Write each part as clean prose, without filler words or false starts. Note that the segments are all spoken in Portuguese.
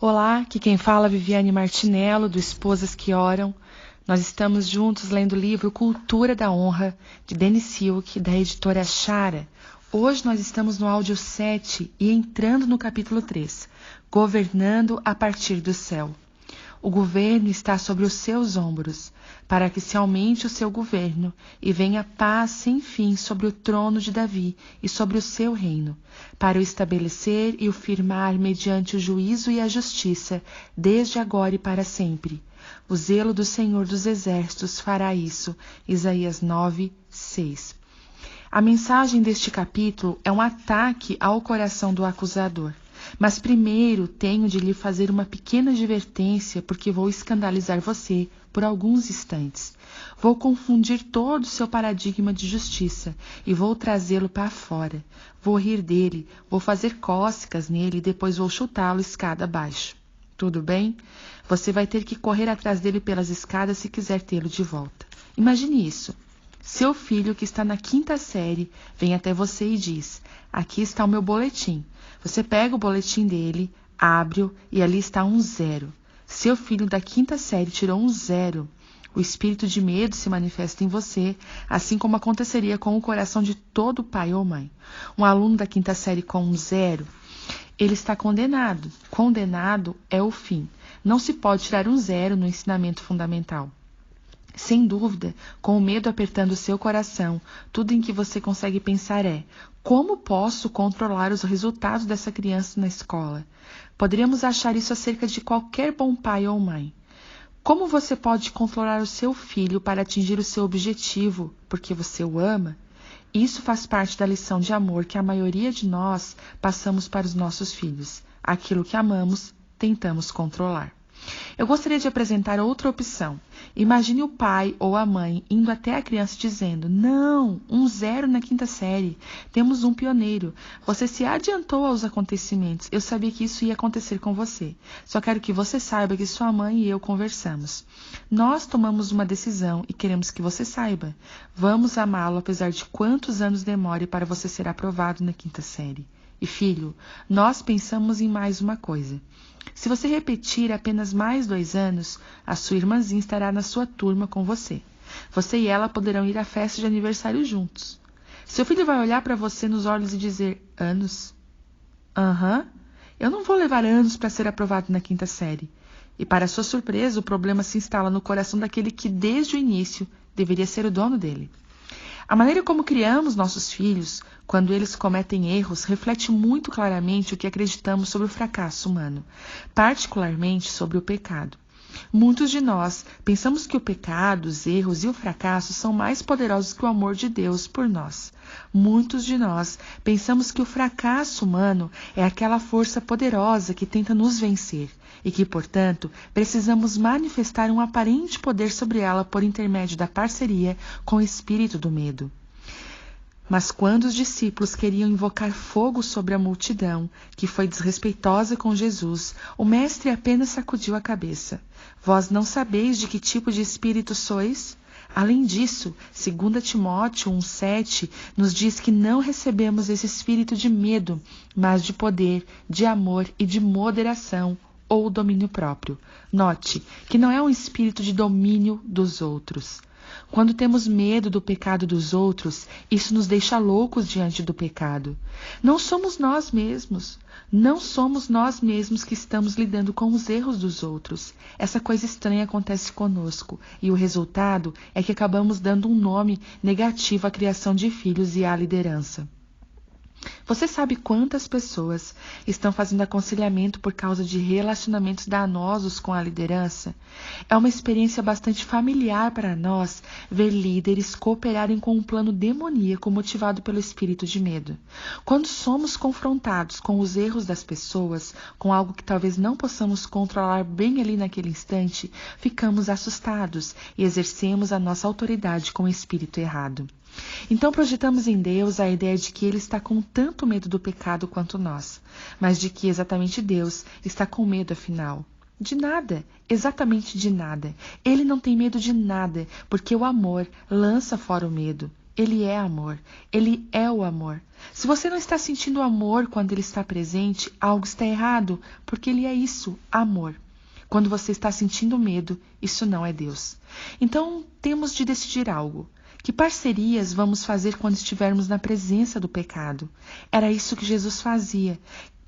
Olá, aqui quem fala é Viviane Martinello, do Esposas que Oram. Nós estamos juntos lendo o livro Cultura da Honra, de Dennis Silk, da editora Chara. Hoje nós estamos no áudio 7 e entrando no capítulo 3, Governando a partir do céu. O governo está sobre os seus ombros, para que se aumente o seu governo e venha paz sem fim sobre o trono de Davi e sobre o seu reino, para o estabelecer e o firmar mediante o juízo e a justiça, desde agora e para sempre. O zelo do Senhor dos Exércitos fará isso. Isaías 9, 6. A mensagem deste capítulo é um ataque ao coração do acusador. Mas primeiro tenho de lhe fazer uma pequena advertência, porque vou escandalizar você por alguns instantes. Vou confundir todo o seu paradigma de justiça e vou trazê-lo para fora. Vou rir dele, vou fazer cócegas nele e depois vou chutá-lo escada abaixo. Tudo bem? Você vai ter que correr atrás dele pelas escadas se quiser tê-lo de volta. Imagine isso. Seu filho, que está na 5ª série, vem até você e diz: aqui está o meu boletim. Você pega o boletim dele, abre-o e ali está um 0. Seu filho da 5ª série tirou um 0. O espírito de medo se manifesta em você, assim como aconteceria com o coração de todo pai ou mãe. Um aluno da 5ª série com um 0, ele está condenado. Condenado é o fim. Não se pode tirar um 0 no ensinamento fundamental. Sem dúvida, com o medo apertando o seu coração, tudo em que você consegue pensar é: como posso controlar os resultados dessa criança na escola? Poderíamos achar isso acerca de qualquer bom pai ou mãe. Como você pode controlar o seu filho para atingir o seu objetivo, porque você o ama? Isso faz parte da lição de amor que a maioria de nós passamos para os nossos filhos. Aquilo que amamos, tentamos controlar. Eu gostaria de apresentar outra opção. Imagine o pai ou a mãe indo até a criança dizendo: não, um 0 na 5ª série. Temos um pioneiro. Você se adiantou aos acontecimentos. Eu sabia que isso ia acontecer com você. Só quero que você saiba que sua mãe e eu conversamos. Nós tomamos uma decisão e queremos que você saiba. Vamos amá-lo apesar de quantos anos demore para você ser aprovado na 5ª série. E filho, nós pensamos em mais uma coisa. Se você repetir apenas mais 2 anos, a sua irmãzinha estará na sua turma com você. Você e ela poderão ir à festa de aniversário juntos. Seu filho vai olhar para você nos olhos e dizer: anos? Aham. Eu não vou levar anos para ser aprovado na 5ª série. E para sua surpresa, o problema se instala no coração daquele que desde o início deveria ser o dono dele. A maneira como criamos nossos filhos, quando eles cometem erros, reflete muito claramente o que acreditamos sobre o fracasso humano, particularmente sobre o pecado. Muitos de nós pensamos que o pecado, os erros e o fracasso são mais poderosos que o amor de Deus por nós. Muitos de nós pensamos que o fracasso humano é aquela força poderosa que tenta nos vencer e que, portanto, precisamos manifestar um aparente poder sobre ela por intermédio da parceria com o espírito do medo. Mas quando os discípulos queriam invocar fogo sobre a multidão, que foi desrespeitosa com Jesus, o mestre apenas sacudiu a cabeça. Vós não sabeis de que tipo de espírito sois? Além disso, 2 Timóteo 1,7 nos diz que não recebemos esse espírito de medo, mas de poder, de amor e de moderação, ou domínio próprio. Note que não é um espírito de domínio dos outros. Quando temos medo do pecado dos outros, isso nos deixa loucos diante do pecado. Não somos nós mesmos que estamos lidando com os erros dos outros. Essa coisa estranha acontece conosco, e o resultado é que acabamos dando um nome negativo à criação de filhos e à liderança. Você sabe quantas pessoas estão fazendo aconselhamento por causa de relacionamentos danosos com a liderança? É uma experiência bastante familiar para nós ver líderes cooperarem com um plano demoníaco motivado pelo espírito de medo. Quando somos confrontados com os erros das pessoas, com algo que talvez não possamos controlar bem ali naquele instante, ficamos assustados e exercemos a nossa autoridade com o espírito errado. Então projetamos em Deus a ideia de que Ele está com tanto medo do pecado quanto nós, mas de que exatamente Deus está com medo afinal. De nada, exatamente de nada. Ele não tem medo de nada, porque o amor lança fora o medo. Ele é amor. Ele é o amor. Se você não está sentindo amor quando ele está presente, algo está errado, porque ele é isso, amor. Quando você está sentindo medo, isso não é Deus. Então, temos de decidir algo. Que parcerias vamos fazer quando estivermos na presença do pecado? Era isso que Jesus fazia.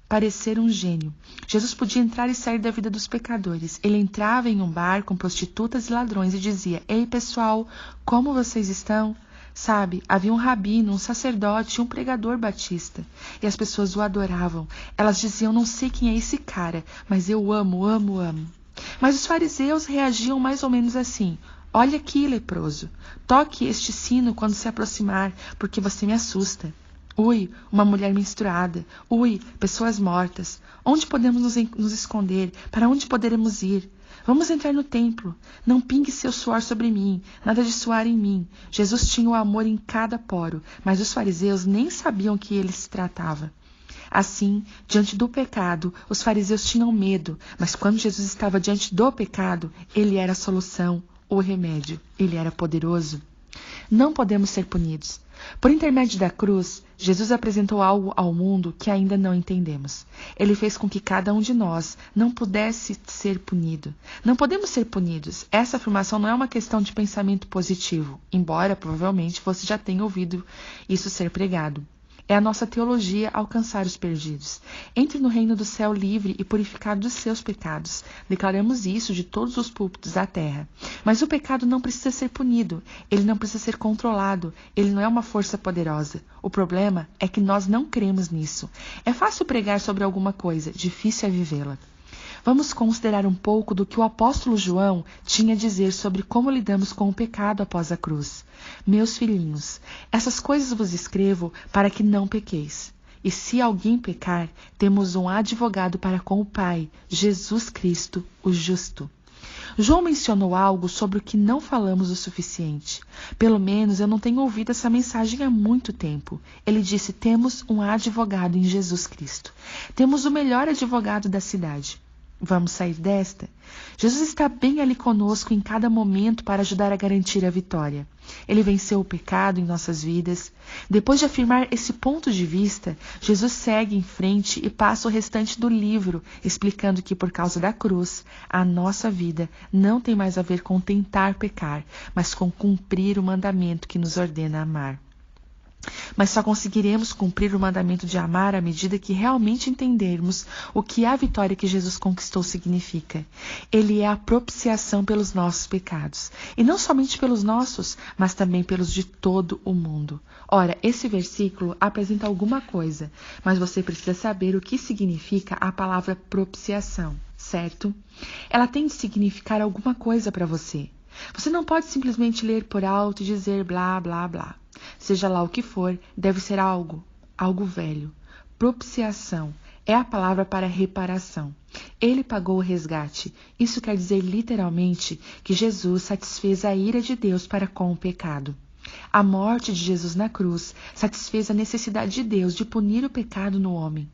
Parecer um gênio. Jesus podia entrar e sair da vida dos pecadores. Ele entrava em um bar com prostitutas e ladrões e dizia: Ei, pessoal, como vocês estão? Sabe, havia um rabino, um sacerdote e um pregador batista. E as pessoas o adoravam. Elas diziam: Não sei quem é esse cara, mas eu amo, amo, amo. Mas os fariseus reagiam mais ou menos assim: Olha aqui, leproso. Toque este sino quando se aproximar, porque você me assusta. Ui, uma mulher menstruada. Ui, pessoas mortas. Onde podemos nos esconder? Para onde poderemos ir? Vamos entrar no templo. Não pingue seu suor sobre mim, nada de suar em mim. Jesus tinha o amor em cada poro, mas os fariseus nem sabiam que ele se tratava. Assim, diante do pecado, os fariseus tinham medo, mas quando Jesus estava diante do pecado, ele era a solução, o remédio. Ele era poderoso. Não podemos ser punidos. Por intermédio da cruz, Jesus apresentou algo ao mundo que ainda não entendemos. Ele fez com que cada um de nós não pudesse ser punido. Não podemos ser punidos. Essa afirmação não é uma questão de pensamento positivo, embora provavelmente você já tenha ouvido isso ser pregado. É a nossa teologia alcançar os perdidos. Entre no reino do céu livre e purificado dos seus pecados. Declaramos isso de todos os púlpitos da terra. Mas o pecado não precisa ser punido. Ele não precisa ser controlado. Ele não é uma força poderosa. O problema é que nós não cremos nisso. É fácil pregar sobre alguma coisa, difícil é vivê-la. Vamos considerar um pouco do que o apóstolo João tinha a dizer sobre como lidamos com o pecado após a cruz. Meus filhinhos, essas coisas vos escrevo para que não pequeis. E se alguém pecar, temos um advogado para com o Pai, Jesus Cristo, o justo. João mencionou algo sobre o que não falamos o suficiente. Pelo menos eu não tenho ouvido essa mensagem há muito tempo. Ele disse: temos um advogado em Jesus Cristo. Temos o melhor advogado da cidade. Vamos sair desta? Jesus está bem ali conosco em cada momento para ajudar a garantir a vitória. Ele venceu o pecado em nossas vidas. Depois de afirmar esse ponto de vista, Jesus segue em frente e passa o restante do livro, explicando que por causa da cruz, a nossa vida não tem mais a ver com tentar pecar, mas com cumprir o mandamento que nos ordena amar. Mas só conseguiremos cumprir o mandamento de amar à medida que realmente entendermos o que a vitória que Jesus conquistou significa. Ele é a propiciação pelos nossos pecados. E não somente pelos nossos, mas também pelos de todo o mundo. Ora, esse versículo apresenta alguma coisa, mas você precisa saber o que significa a palavra propiciação, certo? Ela tem de significar alguma coisa para você. Você não pode simplesmente ler por alto e dizer blá, blá, blá. Seja lá o que for, deve ser algo velho. Propiciação é a palavra para reparação. Ele pagou o resgate. Isso quer dizer literalmente que Jesus satisfez a ira de Deus para com o pecado. A morte de Jesus na cruz satisfez a necessidade de Deus de punir o pecado no homem.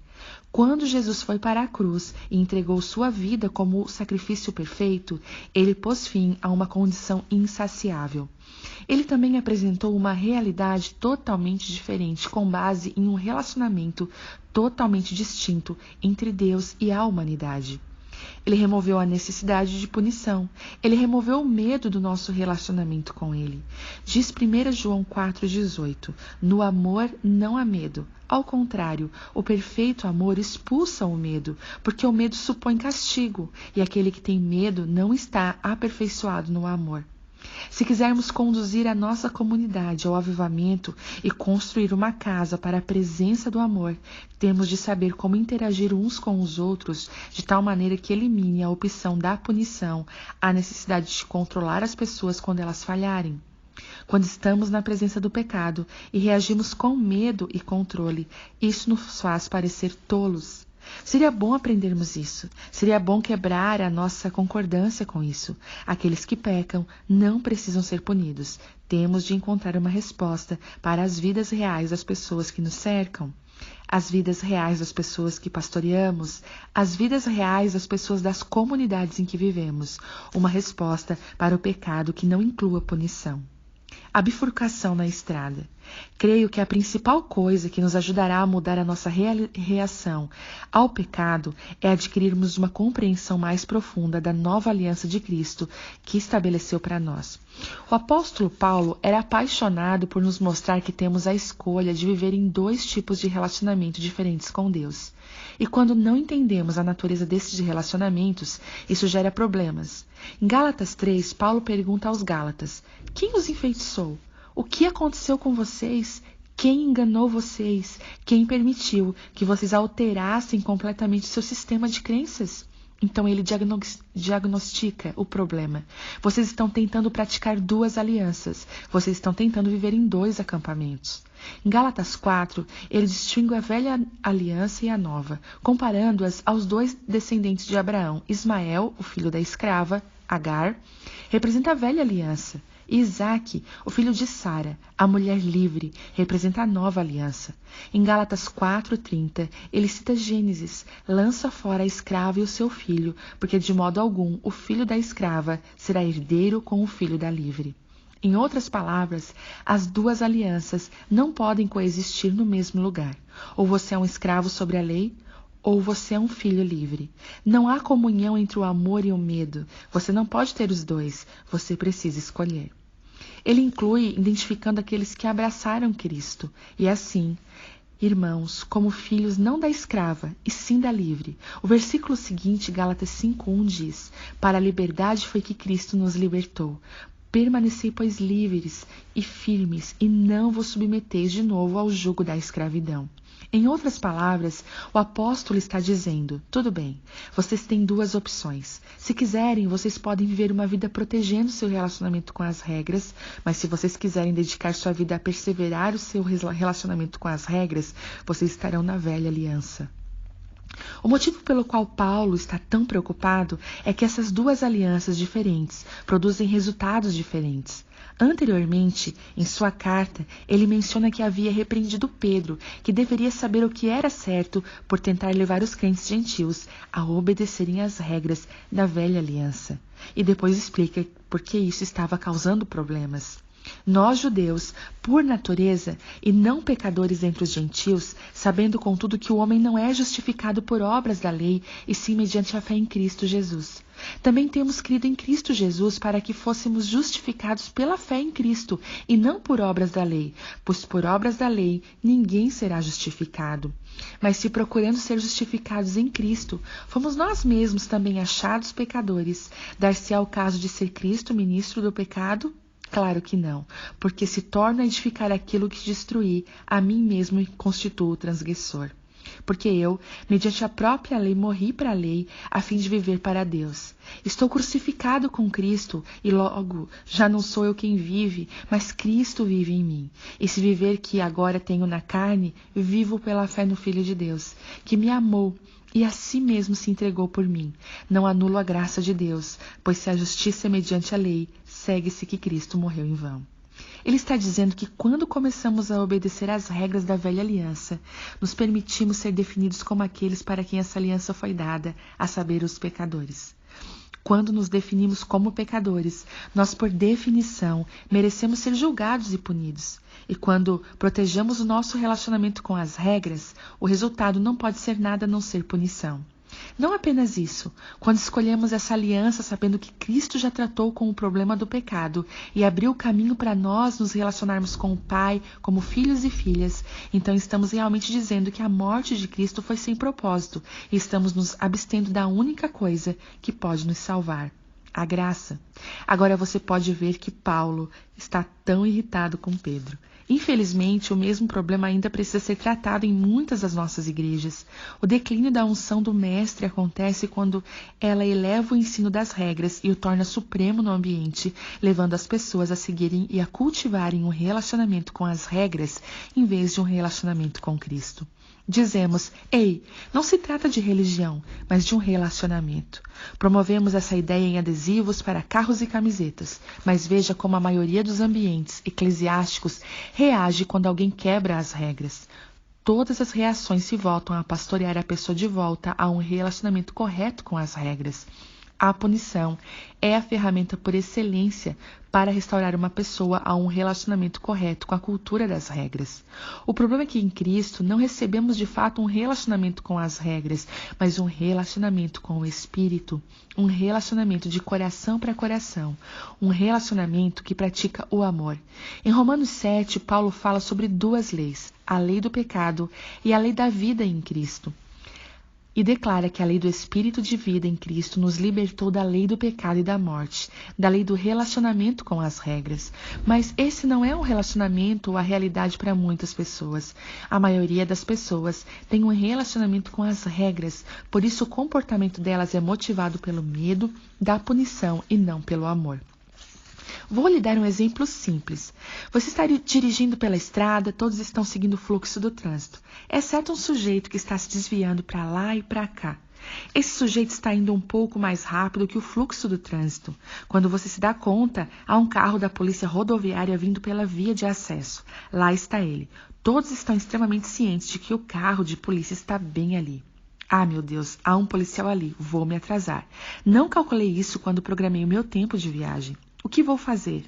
Quando Jesus foi para a cruz e entregou sua vida como sacrifício perfeito, ele pôs fim a uma condição insaciável. Ele também apresentou uma realidade totalmente diferente, com base em um relacionamento totalmente distinto entre Deus e a humanidade. Ele removeu a necessidade de punição. Ele removeu o medo do nosso relacionamento com ele. Diz 1 João 4,18: no amor não há medo. Ao contrário, o perfeito amor expulsa o medo, porque o medo supõe castigo, e aquele que tem medo não está aperfeiçoado no amor. Se quisermos conduzir a nossa comunidade ao avivamento e construir uma casa para a presença do amor, temos de saber como interagir uns com os outros de tal maneira que elimine a opção da punição, a necessidade de controlar as pessoas quando elas falharem. Quando estamos na presença do pecado e reagimos com medo e controle, isso nos faz parecer tolos. Seria bom aprendermos isso. Seria bom quebrar a nossa concordância com isso. Aqueles que pecam não precisam ser punidos. Temos de encontrar uma resposta para as vidas reais das pessoas que nos cercam. As vidas reais das pessoas que pastoreamos, as vidas reais das pessoas das comunidades em que vivemos. Uma resposta para o pecado que não inclua punição. a bifurcação na estrada. Creio que a principal coisa que nos ajudará a mudar a nossa reação ao pecado é adquirirmos uma compreensão mais profunda da nova aliança de Cristo que estabeleceu para nós. O apóstolo Paulo era apaixonado por nos mostrar que temos a escolha de viver em 2 tipos de relacionamento diferentes com Deus. E quando não entendemos a natureza desses relacionamentos, isso gera problemas. Em Gálatas 3, Paulo pergunta aos Gálatas: quem os enfeitiçou? O que aconteceu com vocês? Quem enganou vocês? Quem permitiu que vocês alterassem completamente seu sistema de crenças? Então ele diagnostica o problema. Vocês estão tentando praticar 2 alianças. Vocês estão tentando viver em 2 acampamentos. Em Gálatas 4, ele distingue a velha aliança e a nova, comparando-as aos 2 descendentes de Abraão. Ismael, o filho da escrava, Agar, representa a velha aliança. E Isaque, o filho de Sara, a mulher livre, representa a nova aliança. Em Gálatas 4:30, ele cita Gênesis: lança fora a escrava e o seu filho, porque de modo algum o filho da escrava será herdeiro com o filho da livre. Em outras palavras, as 2 alianças não podem coexistir no mesmo lugar. Ou você é um escravo sobre a lei, ou você é um filho livre. Não há comunhão entre o amor e o medo. Você não pode ter os 2. Você precisa escolher. Ele inclui identificando aqueles que abraçaram Cristo. E assim, irmãos, como filhos não da escrava, e sim da livre. O versículo seguinte, Gálatas 5:1, diz: para a liberdade foi que Cristo nos libertou. Permanecei, pois, livres e firmes, e não vos submeteis de novo ao jugo da escravidão. Em outras palavras, o apóstolo está dizendo: tudo bem, vocês têm 2 opções. Se quiserem, vocês podem viver uma vida protegendo seu relacionamento com as regras, mas se vocês quiserem dedicar sua vida a perseverar o seu relacionamento com as regras, vocês estarão na velha aliança. O motivo pelo qual Paulo está tão preocupado é que essas 2 alianças diferentes produzem resultados diferentes. Anteriormente, em sua carta, ele menciona que havia repreendido Pedro, que deveria saber o que era certo por tentar levar os crentes gentios a obedecerem às regras da velha aliança. E depois explica por que isso estava causando problemas. Nós, judeus, por natureza, e não pecadores entre os gentios, sabendo contudo que o homem não é justificado por obras da lei, e sim mediante a fé em Cristo Jesus. Também temos crido em Cristo Jesus para que fôssemos justificados pela fé em Cristo, e não por obras da lei, pois por obras da lei ninguém será justificado. Mas se procurando ser justificados em Cristo, fomos nós mesmos também achados pecadores, dar-se-á o caso de ser Cristo ministro do pecado? Claro que não, porque se torna a edificar aquilo que destruí, a mim mesmo constituo transgressor. Porque eu, mediante a própria lei, morri para a lei, a fim de viver para Deus. Estou crucificado com Cristo, e logo já não sou eu quem vive, mas Cristo vive em mim. E se viver que agora tenho na carne, vivo pela fé no Filho de Deus, que me amou e a si mesmo se entregou por mim. Não anulo a graça de Deus, pois se a justiça é mediante a lei, segue-se que Cristo morreu em vão. Ele está dizendo que quando começamos a obedecer às regras da velha aliança, nos permitimos ser definidos como aqueles para quem essa aliança foi dada, a saber, os pecadores. Quando nos definimos como pecadores, nós, por definição, merecemos ser julgados e punidos. E quando protegemos o nosso relacionamento com as regras, o resultado não pode ser nada a não ser punição. Não apenas isso, quando escolhemos essa aliança sabendo que Cristo já tratou com o problema do pecado e abriu o caminho para nós nos relacionarmos com o Pai como filhos e filhas, então estamos realmente dizendo que a morte de Cristo foi sem propósito e estamos nos abstendo da única coisa que pode nos salvar: a graça. Agora você pode ver que Paulo está tão irritado com Pedro. Infelizmente, o mesmo problema ainda precisa ser tratado em muitas das nossas igrejas. O declínio da unção do mestre acontece quando ela eleva o ensino das regras e o torna supremo no ambiente, levando as pessoas a seguirem e a cultivarem um relacionamento com as regras em vez de um relacionamento com Cristo. Dizemos: ei, não se trata de religião, mas de um relacionamento. Promovemos essa ideia em adesivos para carros e camisetas, mas veja como a maioria dos ambientes eclesiásticos reage quando alguém quebra as regras. Todas as reações se voltam a pastorear a pessoa de volta a um relacionamento correto com as regras. A punição é a ferramenta por excelência para restaurar uma pessoa a um relacionamento correto com a cultura das regras. O problema é que em Cristo não recebemos de fato um relacionamento com as regras, mas um relacionamento com o Espírito, um relacionamento de coração para coração, um relacionamento que pratica o amor. Em Romanos 7, Paulo fala sobre duas leis, a lei do pecado e a lei da vida em Cristo. E declara que a lei do Espírito de vida em Cristo nos libertou da lei do pecado e da morte, da lei do relacionamento com as regras. Mas esse não é um relacionamento ou a realidade para muitas pessoas. A maioria das pessoas tem um relacionamento com as regras, por isso o comportamento delas é motivado pelo medo da punição e não pelo amor. Vou lhe dar um exemplo simples. Você está dirigindo pela estrada, todos estão seguindo o fluxo do trânsito, exceto um sujeito que está se desviando para lá e para cá. Esse sujeito está indo um pouco mais rápido que o fluxo do trânsito. Quando você se dá conta, há um carro da polícia rodoviária vindo pela via de acesso. Lá está ele. Todos estão extremamente cientes de que o carro de polícia está bem ali. Ah, meu Deus, há um policial ali, vou me atrasar. Não calculei isso quando programei o meu tempo de viagem. O que vou fazer?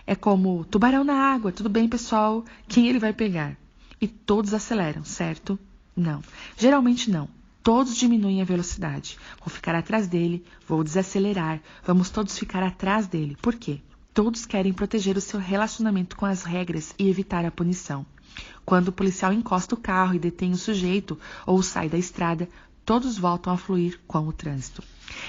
É como tubarão na água, tudo bem, pessoal? Quem ele vai pegar? E todos aceleram, certo? Não, geralmente não. Todos diminuem a velocidade. Vou ficar atrás dele, vou desacelerar, vamos todos ficar atrás dele. Por quê? Todos querem proteger o seu relacionamento com as regras e evitar a punição. Quando o policial encosta o carro e detém o sujeito ou sai da estrada, todos voltam a fluir com o trânsito.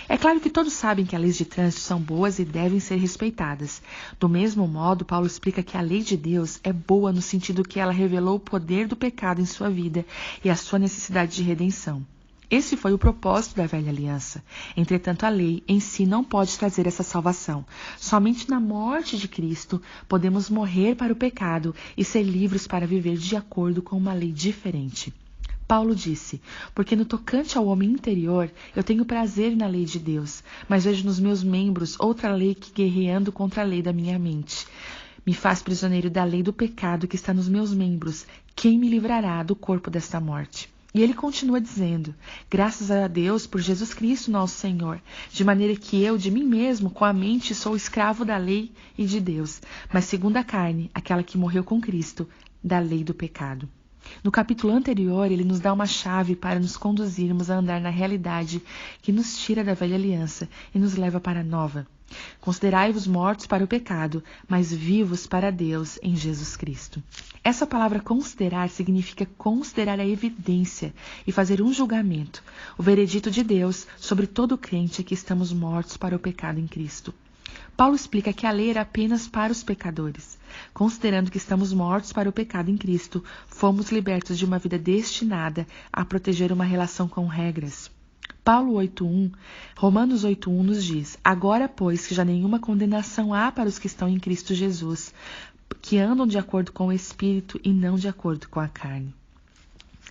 É claro que todos sabem que as leis de trânsito são boas e devem ser respeitadas. Do mesmo modo, Paulo explica que a lei de Deus é boa no sentido que ela revelou o poder do pecado em sua vida e a sua necessidade de redenção. Esse foi o propósito da velha aliança. Entretanto, a lei em si não pode trazer essa salvação. Somente na morte de Cristo podemos morrer para o pecado e ser livres para viver de acordo com uma lei diferente. Paulo disse, porque no tocante ao homem interior, eu tenho prazer na lei de Deus, mas vejo nos meus membros outra lei que guerreando contra a lei da minha mente. Me faz prisioneiro da lei do pecado que está nos meus membros. Quem me livrará do corpo desta morte? E ele continua dizendo, graças a Deus por Jesus Cristo nosso Senhor, de maneira que eu, de mim mesmo, com a mente, sou escravo da lei e de Deus, mas segundo a carne, aquela que morreu com Cristo, da lei do pecado. No capítulo anterior, ele nos dá uma chave para nos conduzirmos a andar na realidade que nos tira da velha aliança e nos leva para a nova. Considerai-vos mortos para o pecado, mas vivos para Deus em Jesus Cristo. Essa palavra considerar significa considerar a evidência e fazer um julgamento, o veredito de Deus sobre todo crente que estamos mortos para o pecado em Cristo. Paulo explica que a lei era apenas para os pecadores. Considerando que estamos mortos para o pecado em Cristo, fomos libertos de uma vida destinada a proteger uma relação com regras. Romanos 8:1 nos diz, agora, pois, que já nenhuma condenação há para os que estão em Cristo Jesus, que andam de acordo com o Espírito e não de acordo com a carne.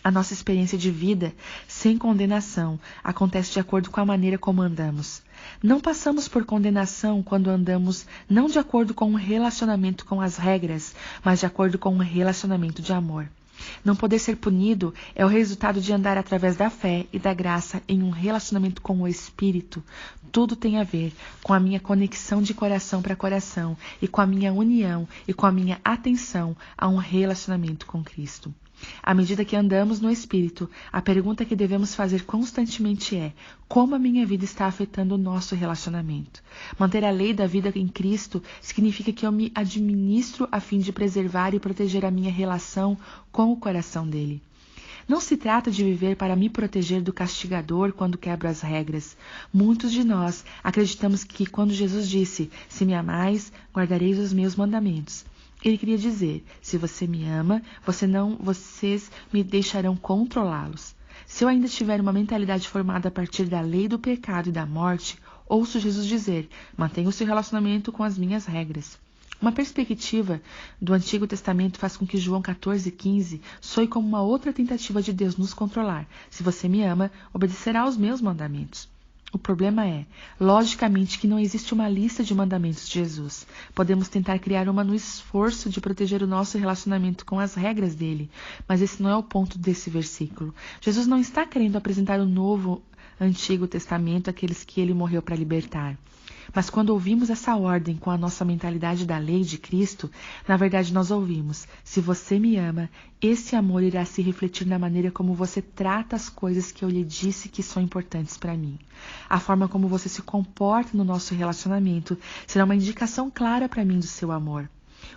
A nossa experiência de vida sem condenação acontece de acordo com a maneira como andamos. Não passamos por condenação quando andamos não de acordo com um relacionamento com as regras, mas de acordo com um relacionamento de amor. Não poder ser punido é o resultado de andar através da fé e da graça em um relacionamento com o Espírito. Tudo tem a ver com a minha conexão de coração para coração e com a minha união e com a minha atenção a um relacionamento com Cristo. À medida que andamos no Espírito, a pergunta que devemos fazer constantemente é: como a minha vida está afetando o nosso relacionamento? Manter a lei da vida em Cristo significa que eu me administro a fim de preservar e proteger a minha relação com o coração dele. Não se trata de viver para me proteger do castigador quando quebro as regras. Muitos de nós acreditamos que quando Jesus disse, se me amais, guardareis os meus mandamentos, ele queria dizer, se você me ama, vocês me deixarão controlá-los. Se eu ainda tiver uma mentalidade formada a partir da lei do pecado e da morte, ouço Jesus dizer, mantenha o seu relacionamento com as minhas regras. Uma perspectiva do Antigo Testamento faz com que João 14,15 soe como uma outra tentativa de Deus nos controlar. Se você me ama, obedecerá aos meus mandamentos. O problema é, logicamente, que não existe uma lista de mandamentos de Jesus. Podemos tentar criar uma no esforço de proteger o nosso relacionamento com as regras dele, mas esse não é o ponto desse versículo. Jesus não está querendo apresentar um novo Antigo Testamento, aqueles que ele morreu para libertar. Mas quando ouvimos essa ordem com a nossa mentalidade da lei de Cristo, na verdade nós ouvimos: se você me ama, esse amor irá se refletir na maneira como você trata as coisas que eu lhe disse que são importantes para mim. A forma como você se comporta no nosso relacionamento será uma indicação clara para mim do seu amor.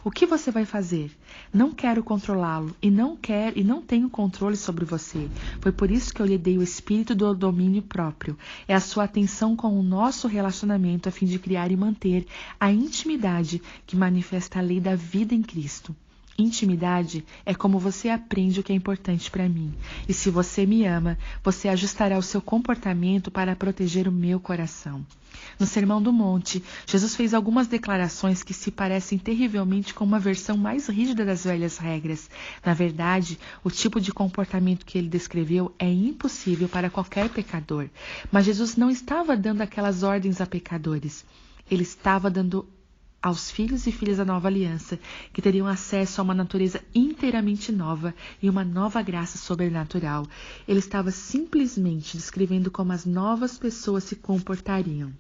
O que você vai fazer? Não quero controlá-lo e não tenho controle sobre você. Foi por isso que eu lhe dei o espírito do domínio próprio. É a sua atenção com o nosso relacionamento a fim de criar e manter a intimidade que manifesta a lei da vida em Cristo. Intimidade é como você aprende o que é importante para mim. E se você me ama, você ajustará o seu comportamento para proteger o meu coração. No Sermão do Monte, Jesus fez algumas declarações que se parecem terrivelmente com uma versão mais rígida das velhas regras. Na verdade, o tipo de comportamento que ele descreveu é impossível para qualquer pecador. Mas Jesus não estava dando aquelas ordens a pecadores. Ele estava dando aos filhos e filhas da nova aliança, que teriam acesso a uma natureza inteiramente nova e uma nova graça sobrenatural. Ele estava simplesmente descrevendo como as novas pessoas se comportariam.